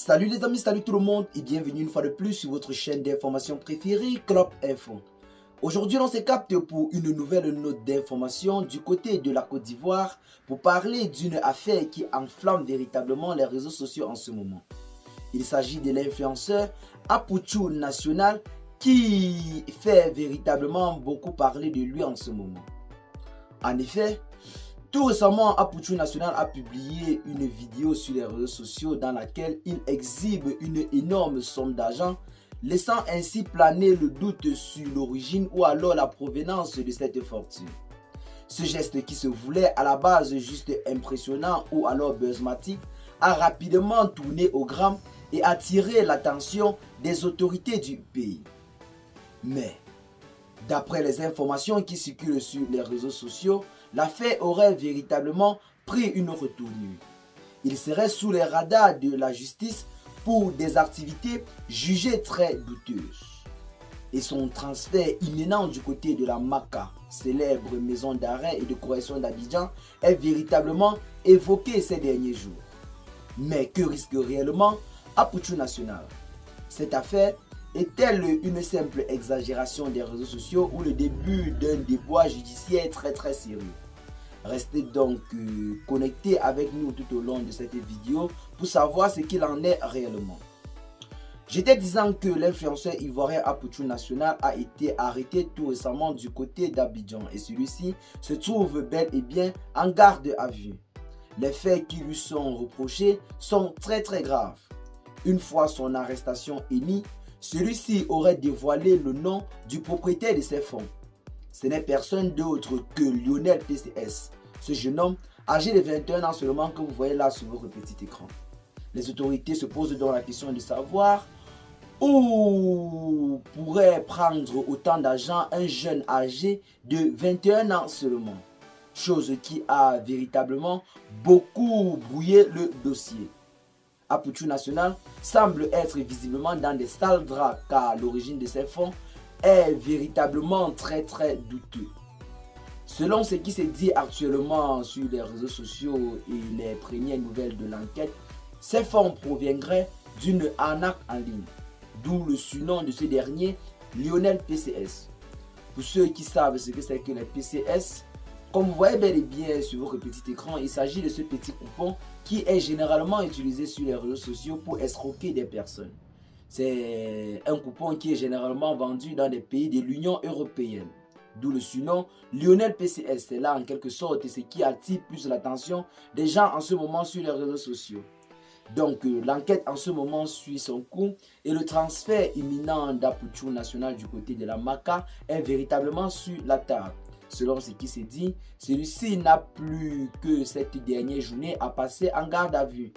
Salut les amis, salut tout le monde et bienvenue une fois de plus sur votre chaîne d'information préférée, Clop Info. Aujourd'hui, on se capte pour une nouvelle note d'information du côté de la Côte d'Ivoire pour parler d'une affaire qui enflamme véritablement les réseaux sociaux en ce moment. Il s'agit de l'influenceur Apouchou National qui fait véritablement beaucoup parler de lui en ce moment. En effet, tout récemment, Apouchou National a publié une vidéo sur les réseaux sociaux dans laquelle il exhibe une énorme somme d'argent, laissant ainsi planer le doute sur l'origine ou alors la provenance de cette fortune. Ce geste qui se voulait à la base juste impressionnant ou alors buzzmatique a rapidement tourné au gramme et attiré l'attention des autorités du pays. Mais, d'après les informations qui circulent sur les réseaux sociaux, l'affaire aurait véritablement pris une retournure. Il serait sous les radars de la justice pour des activités jugées très douteuses. Et son transfert imminent du côté de la MACA, célèbre maison d'arrêt et de correction d'Abidjan, est véritablement évoqué ces derniers jours. Mais que risque réellement Apouchou National? Cette affaire est-elle une simple exagération des réseaux sociaux ou le début d'un déboire judiciaire très sérieux? Restez donc connectés avec nous tout au long de cette vidéo pour savoir ce qu'il en est réellement. J'étais disant que l'influenceur ivoirien Apouchou National a été arrêté tout récemment du côté d'Abidjan et celui-ci se trouve bel et bien en garde à vue. Les faits qui lui sont reprochés sont très graves. Une fois son arrestation émise, celui-ci aurait dévoilé le nom du propriétaire de ces fonds. Ce n'est personne d'autre que Lionel PCS, ce jeune homme âgé de 21 ans seulement que vous voyez là sur votre petit écran. Les autorités se posent donc la question de savoir où pourrait prendre autant d'argent un jeune âgé de 21 ans seulement. Chose qui a véritablement beaucoup brouillé le dossier. Apouchou National semble être visiblement dans des sales draps car l'origine de ces fonds est véritablement très douteux. Selon ce qui se dit actuellement sur les réseaux sociaux et les premières nouvelles de l'enquête, ces fonds proviendraient d'une arnaque en ligne, d'où le surnom de ce dernier, Lionel PCS. Pour ceux qui savent ce que c'est que les PCS, comme vous voyez bel et bien sur votre petit écran, il s'agit de ce petit coupon qui est généralement utilisé sur les réseaux sociaux pour escroquer des personnes. C'est un coupon qui est généralement vendu dans des pays de l'Union européenne. D'où le surnom Lionel PCS. C'est là en quelque sorte ce qui attire plus l'attention des gens en ce moment sur les réseaux sociaux. Donc l'enquête en ce moment suit son cours et le transfert imminent d'Apouchou National du côté de la MACA est véritablement sur la table. Selon ce qui s'est dit, celui-ci n'a plus que cette dernière journée à passer en garde à vue.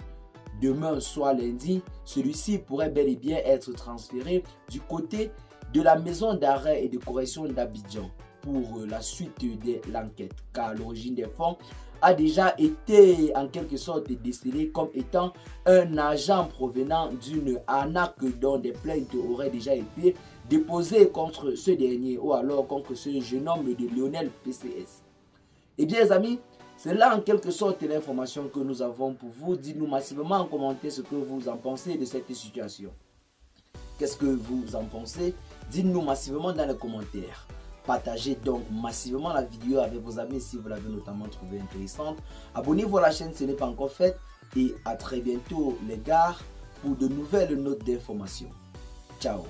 Demain, soit lundi, celui-ci pourrait bel et bien être transféré du côté de la maison d'arrêt et de correction d'Abidjan pour la suite de l'enquête, car l'origine des fonds a déjà été en quelque sorte décelée comme étant un agent provenant d'une arnaque dont des plaintes auraient déjà été déposées contre ce dernier ou alors contre ce jeune homme de Lionel PCS. Eh bien les amis, c'est là en quelque sorte l'information que nous avons pour vous. Dites-nous massivement en commentaire ce que vous en pensez de cette situation. Qu'est-ce que vous en pensez? Dites-nous massivement dans les commentaires. Partagez donc massivement la vidéo avec vos amis si vous l'avez notamment trouvée intéressante. Abonnez-vous à la chaîne si ce n'est pas encore fait. Et à très bientôt les gars pour de nouvelles notes d'information. Ciao.